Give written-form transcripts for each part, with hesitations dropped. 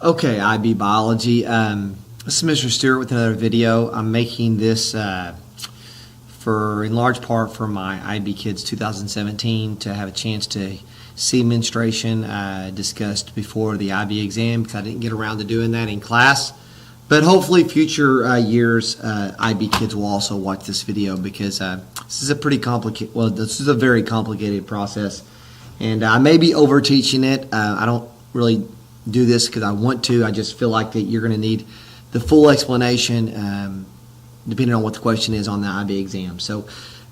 Okay, IB Biology. This is Mr. Stewart with another video. I'm making this in large part for my IB Kids 2017 to have a chance to see menstruation discussed before the IB exam, because I didn't get around to doing that in class. But hopefully future years IB Kids will also watch this video, because this is a this is a very complicated process, and I may be over teaching it. I don't really do this because I want to. I just feel like that you're going to need the full explanation depending on what the question is on the IB exam. So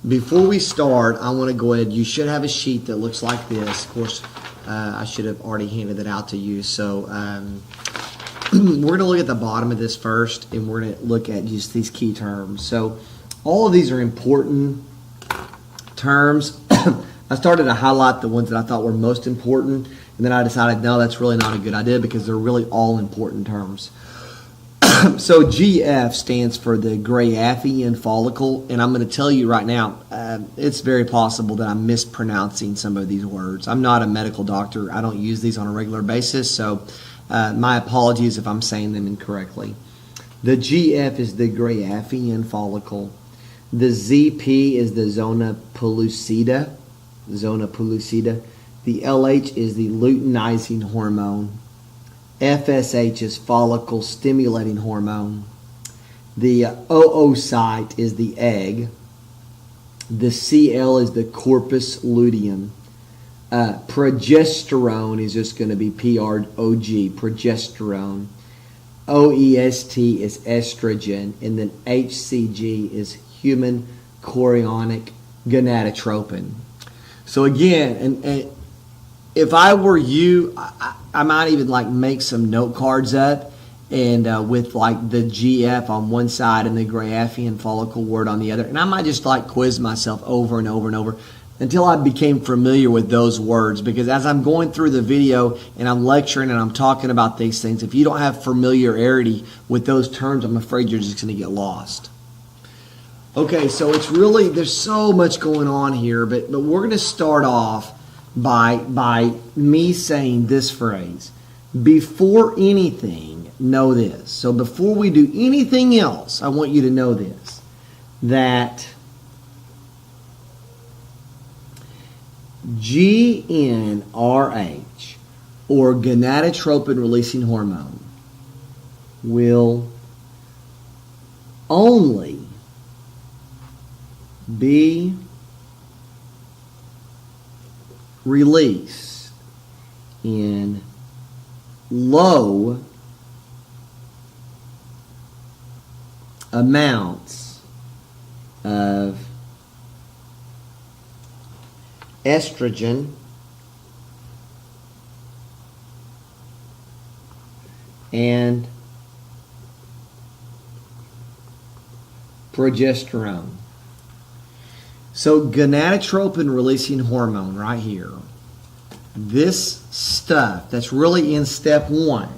before we start, I want to go ahead. You should have a sheet that looks like this. Of course, I should have already handed it out to you. So we're going to look at the bottom of this first, and we're going to look at just these key terms. So all of these are important terms. I started to highlight the ones that I thought were most important, and then I decided, no, that's really not a good idea, because they're really all important terms. So GF stands for the Graafian follicle, and I'm going to tell you right now, it's very possible that I'm mispronouncing some of these words. I'm not a medical doctor. I don't use these on a regular basis, so my apologies if I'm saying them incorrectly. The GF is the Graafian follicle. The ZP is the zona pellucida. The LH is the luteinizing hormone. FSH is follicle stimulating hormone. The oocyte is the egg. The CL is the corpus luteum. Progesterone is just going to be PROG, progesterone. OEST is estrogen, and then HCG is human chorionic gonadotropin. So again, and if I were you, I might even make some note cards up, and with the GF on one side and the Graafian follicle word on the other, and I might just quiz myself over and over and over until I became familiar with those words. Because as I'm going through the video and I'm lecturing and I'm talking about these things, if you don't have familiarity with those terms, I'm afraid you're just going to get lost. Okay, so there's so much going on here, but we're going to start off by me saying this phrase: before anything, know this. So before we do anything else, I want you to know this, that GnRH, or gonadotropin releasing hormone, will only be released in low amounts of estrogen and progesterone. So gonadotropin releasing hormone right here, this stuff that's really in step 1,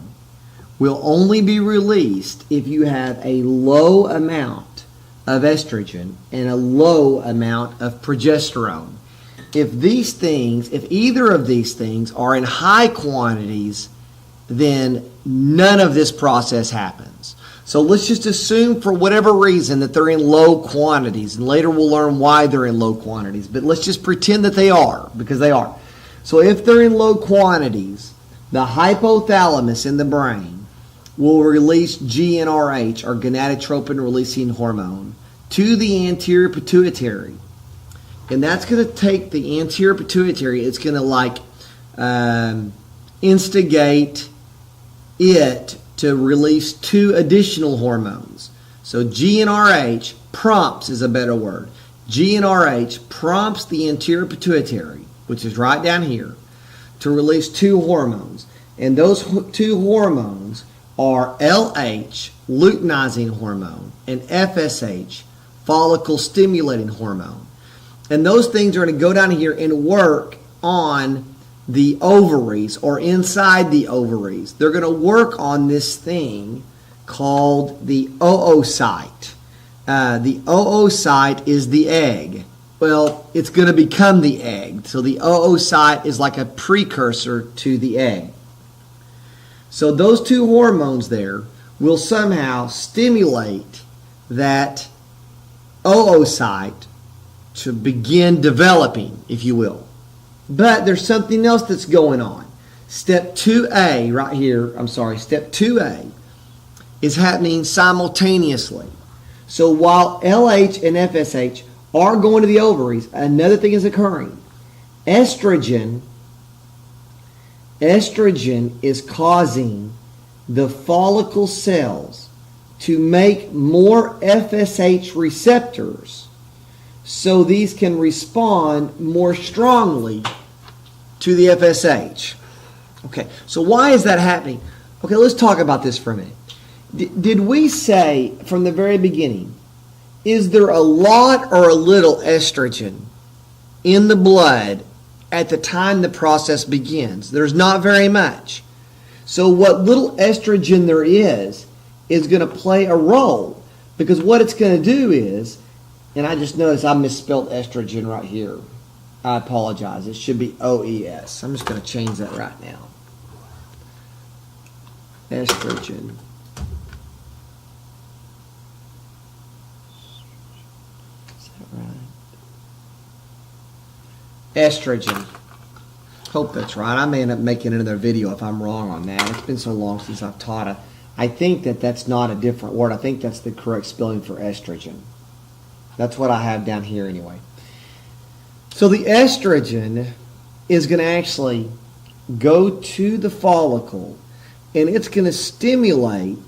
will only be released if you have a low amount of estrogen and a low amount of progesterone. If either of these things are in high quantities, then none of this process happens. So let's just assume, for whatever reason, that they're in low quantities, and later we'll learn why they're in low quantities, but let's just pretend that they are, because they are. So if they're in low quantities, the hypothalamus in the brain will release GnRH, or gonadotropin releasing hormone, to the anterior pituitary. And that's going to take the anterior pituitary, it's going to instigate it to release 2 additional hormones. So GnRH prompts is a better word. GnRH prompts the anterior pituitary, which is right down here, to release 2 hormones. And those 2 hormones are LH, luteinizing hormone, and FSH, follicle stimulating hormone. And those things are going to go down here and work on the ovaries, or inside the ovaries. They're going to work on this thing called the oocyte. The oocyte is the egg. Well, it's going to become the egg. So the oocyte is like a precursor to the egg. So those two hormones there will somehow stimulate that oocyte to begin developing, if you will. But there's something else that's going on. Step 2A right here, step 2A is happening simultaneously. So while LH and FSH are going to the ovaries, another thing is occurring. Estrogen is causing the follicle cells to make more FSH receptors so these can respond more strongly to the FSH. Okay, so why is that happening? Okay, let's talk about this for a minute. Did we say from the very beginning, is there a lot or a little estrogen in the blood at the time the process begins? There's not very much. So what little estrogen there is going to play a role, because what it's going to do is, and I just noticed I misspelled estrogen right here. I apologize. It should be OES. I'm just going to change that right now. Estrogen. Is that right? Estrogen. Hope that's right. I may end up making another video if I'm wrong on that. It's been so long since I've taught it. I think that's not a different word. I think that's the correct spelling for estrogen. That's what I have down here anyway. So the estrogen is going to actually go to the follicle, and it's going to stimulate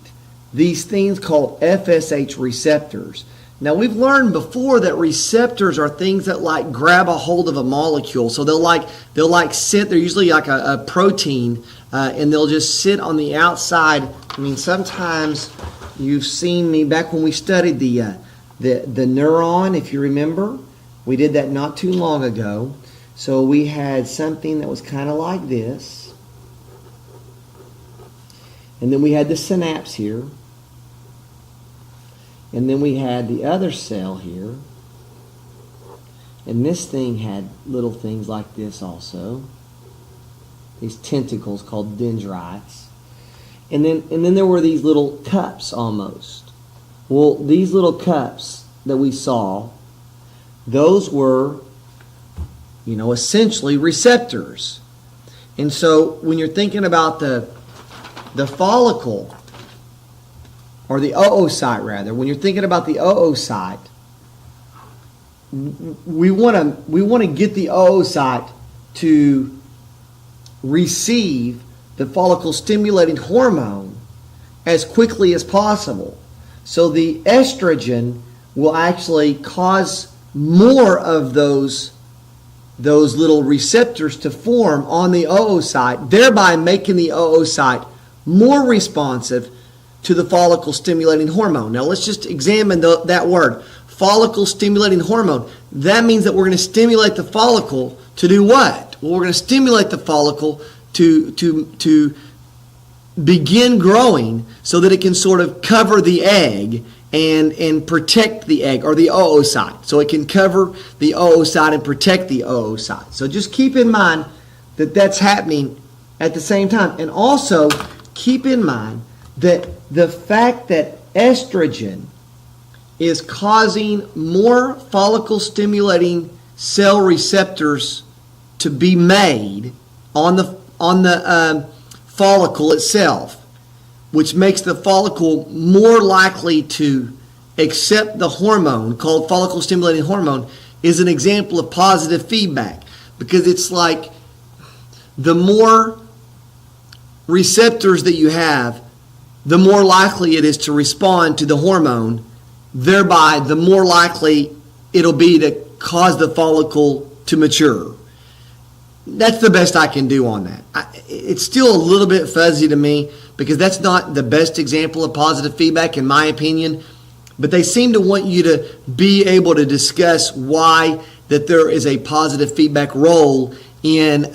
these things called FSH receptors. Now, we've learned before that receptors are things that like grab a hold of a molecule. So they'll sit. They're usually like a protein, and they'll just sit on the outside. I mean, sometimes you've seen me back when we studied the neuron, if you remember. We did that not too long ago. So we had something that was kind of like this. And then we had the synapse here. And then we had the other cell here. And this thing had little things like this also. These tentacles called dendrites. And then there were these little cups almost. Well, these little cups that we saw, those were, essentially receptors. And so when you're thinking about the follicle, or the oocyte rather, when you're thinking about the oocyte, we want to get the oocyte to receive the follicle stimulating hormone as quickly as possible. So the estrogen will actually cause more of those little receptors to form on the oocyte, thereby making the oocyte more responsive to the follicle stimulating hormone. Now let's just examine that word, follicle stimulating hormone. That means that we're going to stimulate the follicle to do what? Well, we're going to stimulate the follicle to begin growing so that it can sort of cover the egg and protect the egg, or the oocyte. So it can cover the oocyte and protect the oocyte. So just keep in mind that that's happening at the same time. And also keep in mind that the fact that estrogen is causing more follicle stimulating cell receptors to be made on the follicle itself, which makes the follicle more likely to accept the hormone called follicle stimulating hormone, is an example of positive feedback, because it's like the more receptors that you have, the more likely it is to respond to the hormone, thereby the more likely it'll be to cause the follicle to mature. That's the best I can do on that. It's still a little bit fuzzy to me, because that's not the best example of positive feedback in my opinion, but they seem to want you to be able to discuss why that there is a positive feedback role in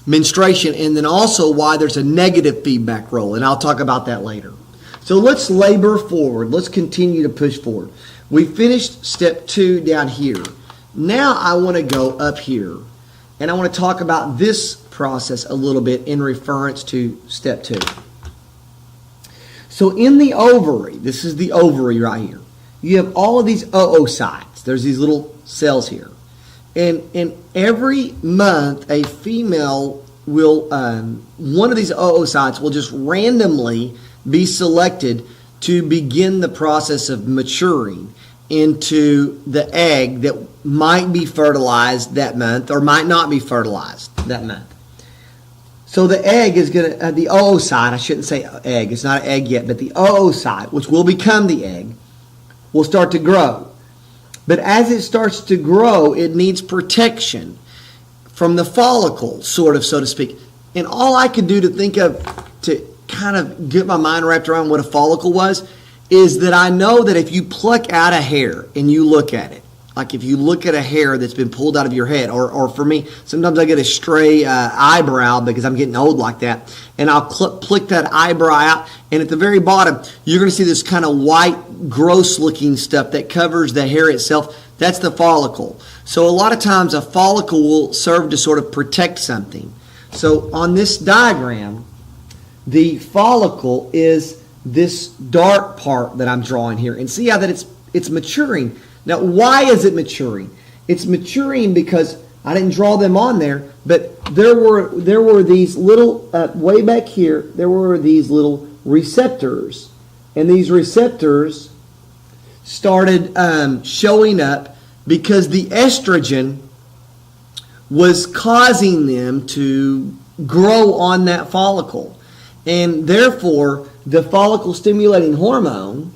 menstruation, and then also why there's a negative feedback role, and I'll talk about that later. So let's labor forward. Let's continue to push forward. We finished step 2 down here. Now I want to go up here, and I want to talk about this process a little bit in reference to step 2. So in the ovary, this is the ovary right here, you have all of these oocytes. There's these little cells here. And every month, a female will, one of these oocytes will just randomly be selected to begin the process of maturing into the egg that might be fertilized that month or might not be fertilized that month. So the egg is going to, the oocyte, I shouldn't say egg, it's not an egg yet, but the oocyte, which will become the egg, will start to grow. But as it starts to grow, it needs protection from the follicle, sort of, so to speak. And all I could do to think of, to kind of get my mind wrapped around what a follicle was, is that I know that if you pluck out a hair and you look at it, like if you look at a hair that's been pulled out of your head, or for me, sometimes I get a stray eyebrow because I'm getting old like that, and I'll pluck that eyebrow out, and at the very bottom, you're going to see this kind of white, gross-looking stuff that covers the hair itself. That's the follicle. So a lot of times a follicle will serve to sort of protect something. So on this diagram, the follicle is this dark part that I'm drawing here. And see how that it's maturing. Now, why is it maturing? It's maturing because I didn't draw them on there, but there were these little, way back here, there were these little receptors. And these receptors started showing up because the estrogen was causing them to grow on that follicle. And therefore, the follicle stimulating hormone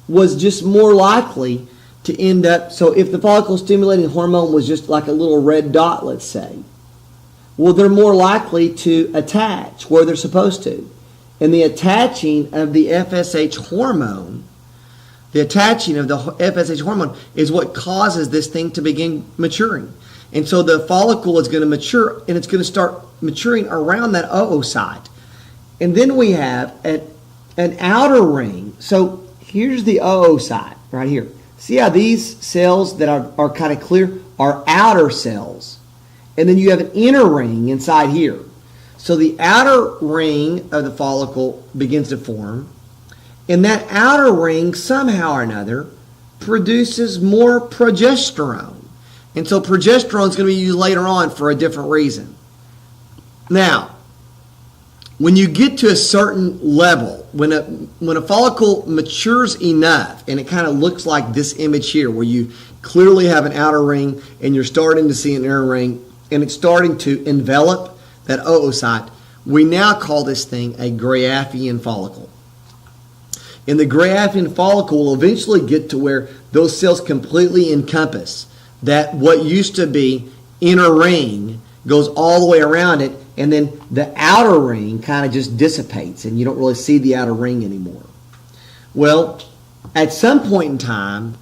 was just more likely to end up, so if the follicle stimulating hormone was just like a little red dot, let's say, well, they're more likely to attach where they're supposed to. And the attaching of the FSH hormone, is what causes this thing to begin maturing. And so the follicle is going to mature, and it's going to start maturing around that oocyte. And then we have an outer ring. So here's the oocyte right here. See how these cells that are kind of clear are outer cells. And then you have an inner ring inside here. So the outer ring of the follicle begins to form. And that outer ring, somehow or another, produces more progesterone. And so progesterone is going to be used later on for a different reason. Now, when you get to a certain level, when a follicle matures enough, and it kind of looks like this image here, where you clearly have an outer ring and you're starting to see an inner ring, and it's starting to envelop that oocyte, we now call this thing a Graafian follicle. And the Graafian follicle will eventually get to where those cells completely encompass that what used to be inner ring goes all the way around it, and then the outer ring kind of just dissipates and you don't really see the outer ring anymore. Well, at some point in time,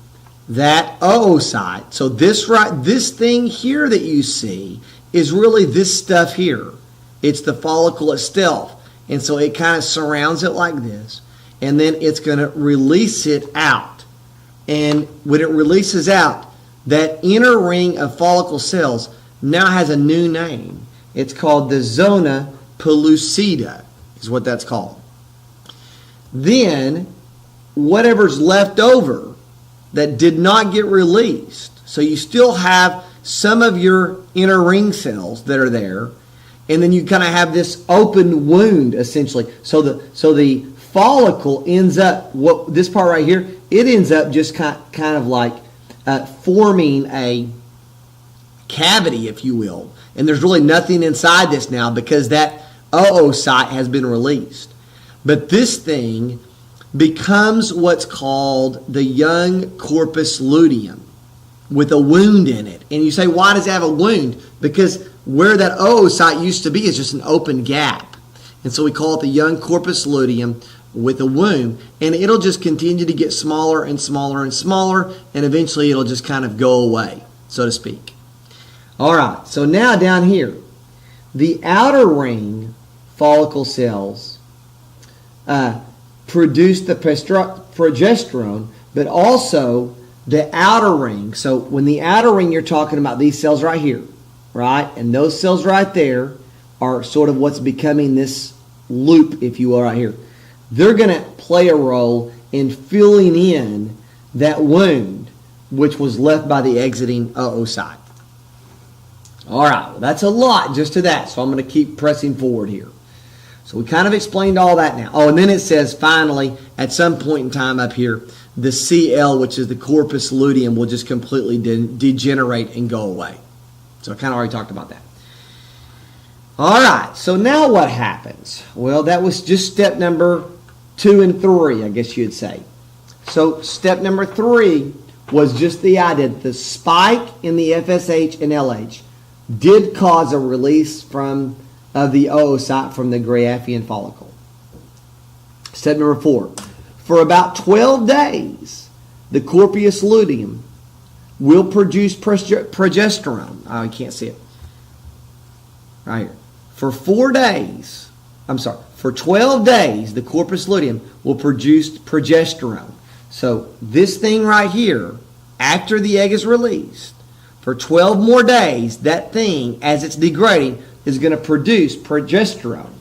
that oocyte, so this thing here that you see is really this stuff here. It's the follicle itself. And so it kind of surrounds it like this, and then it's going to release it out. And when it releases out, that inner ring of follicle cells now has a new name. It's called the zona pellucida, is what that's called. Then, whatever's left over that did not get released, so you still have some of your inner ring cells that are there, and then you kind of have this open wound, essentially. So the follicle ends up, this part right here, it ends up just kind of like forming a cavity, if you will. And there's really nothing inside this now because that oocyte has been released. But this thing becomes what's called the young corpus luteum with a wound in it. And you say, why does it have a wound? Because where that oocyte used to be is just an open gap. And so we call it the young corpus luteum with a wound. And it'll just continue to get smaller and smaller and smaller, and eventually it'll just kind of go away, so to speak. All right, so now down here, the outer ring follicle cells produce the progesterone, but also the outer ring. So when the outer ring, you're talking about these cells right here, right? And those cells right there, are sort of what's becoming this loop, if you will, right here. They're going to play a role in filling in that wound which was left by the exiting oocyte. All right, well, that's a lot just to that, so I'm going to keep pressing forward here. So we kind of explained all that now. Oh, and then it says finally, at some point in time up here, the CL, which is the corpus luteum, will just completely degenerate and go away. So I kind of already talked about that. All right, so now what happens? Well, that was just step number 2 and 3, I guess you'd say. So step number 3 was just the idea that the spike in the FSH and LH did cause a release of the oocyte from the Graafian follicle. Step number 4. For about 12 days, the corpus luteum will produce progesterone. Oh, you can't see it. Right here. For 12 days, the corpus luteum will produce progesterone. So this thing right here, after the egg is released, for 12 more days, that thing, as it's degrading, is going to produce progesterone.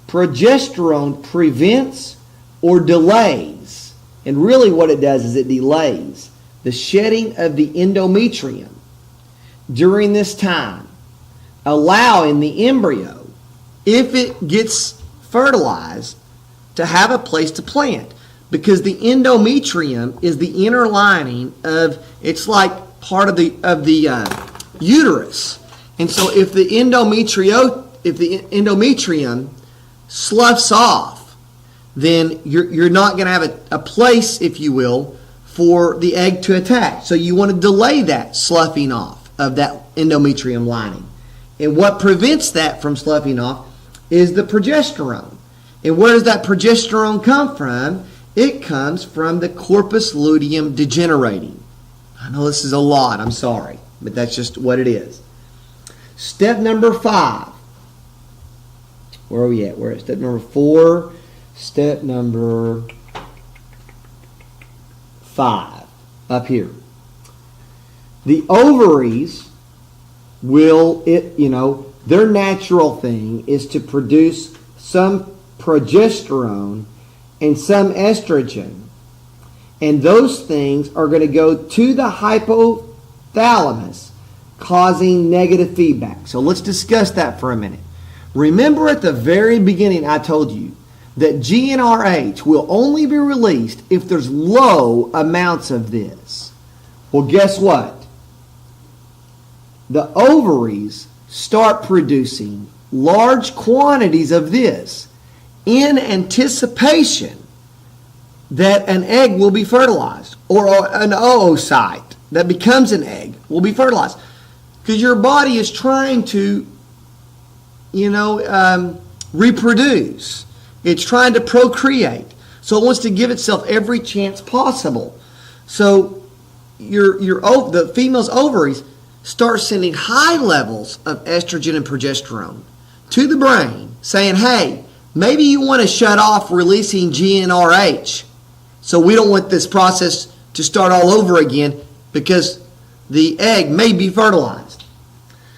Progesterone prevents or delays, and really what it does is it delays the shedding of the endometrium during this time, allowing the embryo, if it gets fertilized, to have a place to plant. Because the endometrium is the inner lining of, it's like part of the uterus. And so if the endometrium sloughs off, then you're not going to have a place, if you will, for the egg to attach. So you want to delay that sloughing off of that endometrium lining. And what prevents that from sloughing off is the progesterone. And where does that progesterone come from? It comes from the corpus luteum degenerating. I know this is a lot, I'm sorry, but that's just what it is. Step number 5. Where are we at? We're at step number 4. Step number 5. Up here. The ovaries will, their natural thing is to produce some progesterone and some estrogen. And those things are going to go to the hypothalamus, causing negative feedback. So let's discuss that for a minute. Remember at the very beginning I told you that GnRH will only be released if there's low amounts of this. Well, guess what? The ovaries start producing large quantities of this in anticipation that an egg will be fertilized, or an oocyte that becomes an egg will be fertilized. Because your body is trying to, reproduce. It's trying to procreate. So it wants to give itself every chance possible. So the female's ovaries start sending high levels of estrogen and progesterone to the brain, saying, hey, maybe you want to shut off releasing GnRH. So we don't want this process to start all over again because the egg may be fertilized.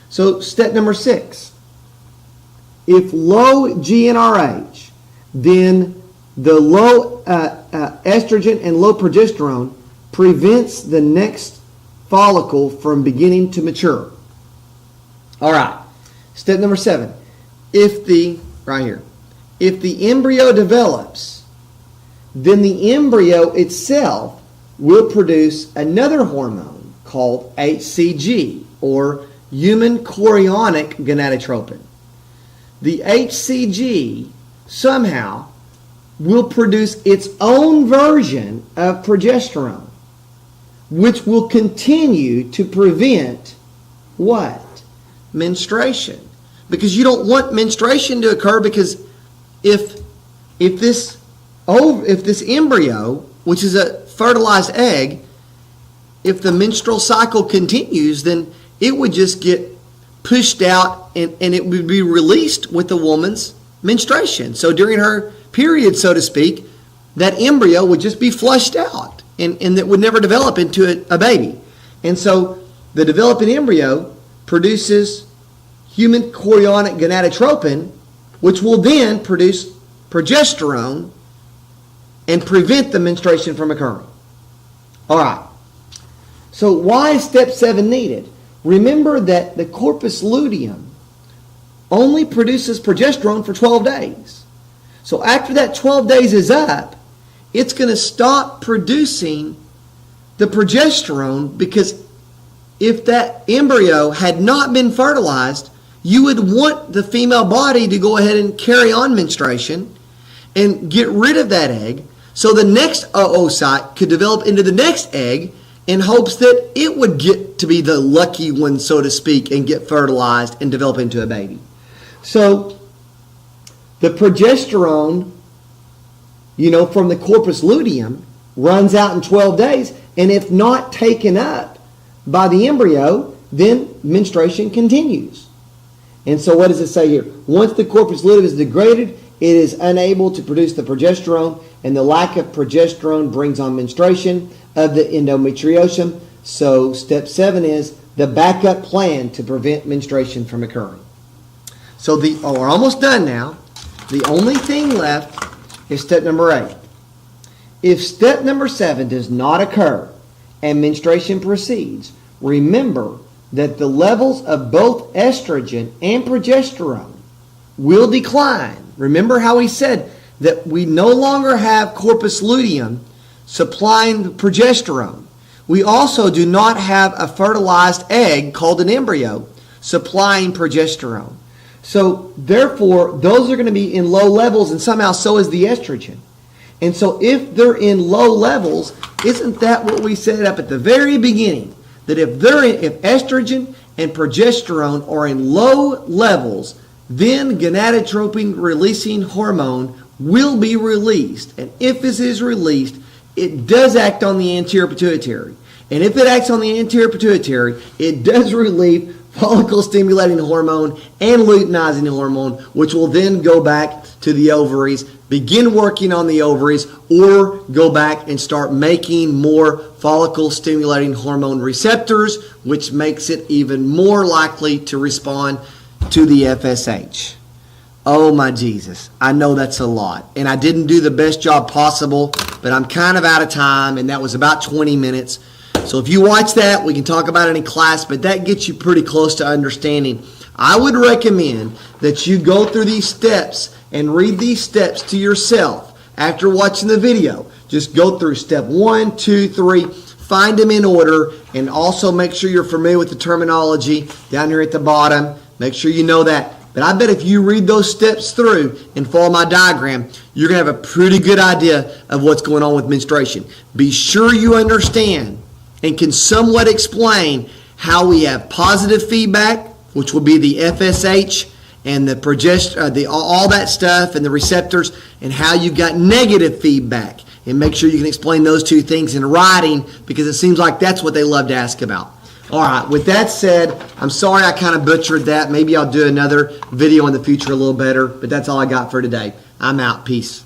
So step number 6. If low GnRH, then the low estrogen and low progesterone prevents the next follicle from beginning to mature. All right. Step number 7. If the embryo develops, then the embryo itself will produce another hormone called HCG, or human chorionic gonadotropin. The HCG somehow will produce its own version of progesterone, which will continue to prevent what? Menstruation. Because you don't want menstruation to occur, because if this embryo, which is a fertilized egg, if the menstrual cycle continues, then it would just get pushed out and it would be released with the woman's menstruation. So during her period, so to speak, that embryo would just be flushed out and it would never develop into a baby. And so the developing embryo produces human chorionic gonadotropin, which will then produce progesterone and prevent the menstruation from occurring. All right. So why is step 7 needed? Remember that the corpus luteum only produces progesterone for 12 days. So after that 12 days is up, it's going to stop producing the progesterone, because if that embryo had not been fertilized, you would want the female body to go ahead and carry on menstruation and get rid of that egg, so the next oocyte could develop into the next egg in hopes that it would get to be the lucky one, so to speak, and get fertilized and develop into a baby. So the progesterone, from the corpus luteum runs out in 12 days, and if not taken up by the embryo, then menstruation continues. And so what does it say here? Once the corpus luteum is degraded, it is unable to produce the progesterone, and the lack of progesterone brings on menstruation of the endometriosum. So step 7 is the backup plan to prevent menstruation from occurring. So we're almost done now. The only thing left is step number 8. If step number 7 does not occur and menstruation proceeds, remember that the levels of both estrogen and progesterone will decline. Remember how he said that we no longer have corpus luteum supplying the progesterone. We also do not have a fertilized egg called an embryo supplying progesterone. So therefore, those are going to be in low levels, and somehow so is the estrogen. And so if they're in low levels, isn't that what we said up at the very beginning? That if estrogen and progesterone are in low levels, then gonadotropin releasing hormone will be released. And if this is released, it does act on the anterior pituitary. And if it acts on the anterior pituitary, it does relieve follicle stimulating hormone and luteinizing hormone, which will then go back to the ovaries, begin working on the ovaries, or go back and start making more follicle stimulating hormone receptors, which makes it even more likely to respond to the FSH. Oh my Jesus, I know that's a lot, and I didn't do the best job possible, but I'm kind of out of time, and that was about 20 minutes. So if you watch that, we can talk about it in class, but that gets you pretty close to understanding. I would recommend that you go through these steps and read these steps to yourself after watching the video. Just go through step 1, 2, 3, find them in order, and also make sure you're familiar with the terminology down here at the bottom. Make sure you know that. But I bet if you read those steps through and follow my diagram, you're going to have a pretty good idea of what's going on with menstruation. Be sure you understand and can somewhat explain how we have positive feedback, which will be the FSH and the progesterone, all that stuff and the receptors, and how you got negative feedback. And make sure you can explain those two things in writing, because it seems like that's what they love to ask about. All right, with that said, I'm sorry I kind of butchered that. Maybe I'll do another video in the future a little better, but that's all I got for today. I'm out. Peace.